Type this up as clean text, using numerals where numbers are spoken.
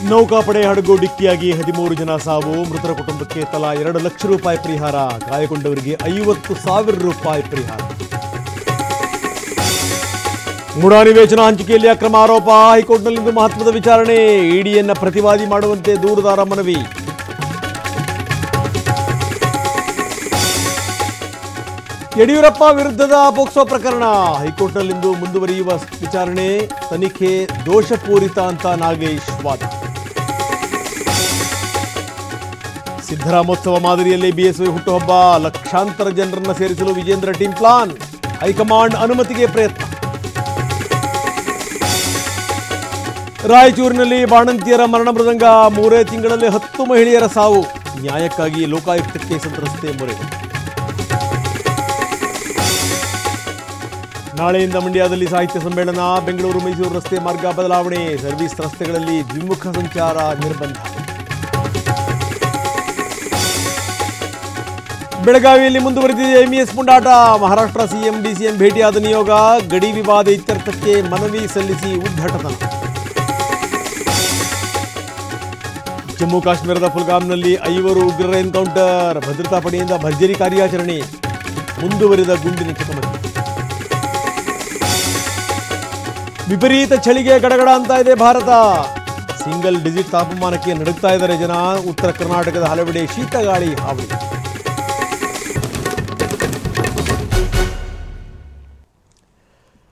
ನೌಕಾಪಡೆ ಹಡಗು ಡಿಕ್ಕಿಯಾಗಿ 13 ಜನ ಸಾವು, ಮೃತರ ಕುಟುಂಬಕ್ಕೆ ತಲಾ 2 ಲಕ್ಷ ರೂಪಾಯಿ ಪರಿಹಾರ, ಗಾಯಗೊಂಡವರಿಗೆ 50,000 ರೂಪಾಯಿ ಪರಿಹಾರ. ಮುಡಾ ನಿವೇಶನ ಹಂಚಿಕೆಯಲ್ಲಿ ಅಕ್ರಮ ಆರೋಪ, ಹೈಕೋರ್ಟ್ನಲ್ಲಿಂದು ಮಹತ್ವದ ವಿಚಾರಣೆ, ಇಡಿಯನ್ನ ಪ್ರತಿವಾದಿ ಮಾಡುವಂತೆ ದೂರುದಾರ ಮನವಿ. ಯಡಿಯೂರಪ್ಪ ವಿರುದ್ಧದ ಪೋಕ್ಸೋ ಪ್ರಕರಣ, ಹೈಕೋರ್ಟ್ನಲ್ಲಿಂದು ಮುಂದುವರಿಯುವ ವಿಚಾರಣೆ, ತನಿಖೆ ದೋಷಪೂರಿತ ಅಂತ ನಾಗೇಶ್ ವಾದ. ಸಿದ್ದರಾಮೋತ್ಸವ ಮಾದರಿಯಲ್ಲಿ ಬಿಎಸ್ವೈ ಹುಟ್ಟುಹಬ್ಬ, ಲಕ್ಷಾಂತರ ಜನರನ್ನು ಸೇರಿಸಲು ವಿಜೇಂದ್ರ ಟೀಮ್ ಪ್ಲಾನ್, ಹೈಕಮಾಂಡ್ ಅನುಮತಿಗೆ ಪ್ರಯತ್ನ. ರಾಯಚೂರಿನಲ್ಲಿ ಬಾಣಂತಿಯರ ಮರಣ ಮೃದಂಗ, 3 ತಿಂಗಳಲ್ಲಿ 10 ಮಹಿಳೆಯರ ಸಾವು, ನ್ಯಾಯಕ್ಕಾಗಿ ಲೋಕಾಯುಕ್ತಕ್ಕೆ ಸಂತ್ರಸ್ತೆ ಮೊರೆ. ನಾಳೆಯಿಂದ ಮಂಡ್ಯದಲ್ಲಿ ಸಾಹಿತ್ಯ ಸಮ್ಮೇಳನ, ಬೆಂಗಳೂರು ಮೈಸೂರು ರಸ್ತೆ ಮಾರ್ಗ ಬದಲಾವಣೆ, ಸರ್ವಿಸ್ ರಸ್ತೆಗಳಲ್ಲಿ ದ್ವಿಮುಖ ಸಂಚಾರ ನಿರ್ಬಂಧ. ಬೆಳಗಾವಿಯಲ್ಲಿ ಮುಂದುವರೆದಿದೆ ಎಂಇಎಸ್ ಪುಂಡಾಟ, ಮಹಾರಾಷ್ಟ್ರ ಸಿಎಂ ಡಿಸಿಎಂ ಭೇಟಿಯಾದ ನಿಯೋಗ, ಗಡಿ ವಿವಾದ ಇತ್ಯರ್ಥಕ್ಕೆ ಮನವಿ ಸಲ್ಲಿಸಿ ಉದ್ಘಾಟನ. ಜಮ್ಮು ಕಾಶ್ಮೀರದ ಫುಲ್ಗಾಮ್ನಲ್ಲಿ 5 ಉಗ್ರರ ಎನ್ಕೌಂಟರ್, ಭದ್ರತಾ ಪಡೆಯಿಂದ ಭರ್ಜರಿ ಕಾರ್ಯಾಚರಣೆ, ಮುಂದುವರಿದ ಗುಂಡಿನ ಚಕಮಕಿ. ವಿಪರೀತ ಚಳಿಗೆ ಗಡಗಡ ಅಂತ ಇದೆ ಭಾರತ, ಸಿಂಗಲ್ ಡಿಜಿಟ್ ತಾಪಮಾನಕ್ಕೆ ನಡುಗ್ತಾ ಇದ್ದಾರೆ ಜನ, ಉತ್ತರ ಕರ್ನಾಟಕದ ಹಲವೆಡೆ ಶೀತಗಾಳಿ ಹಾವಳಿ.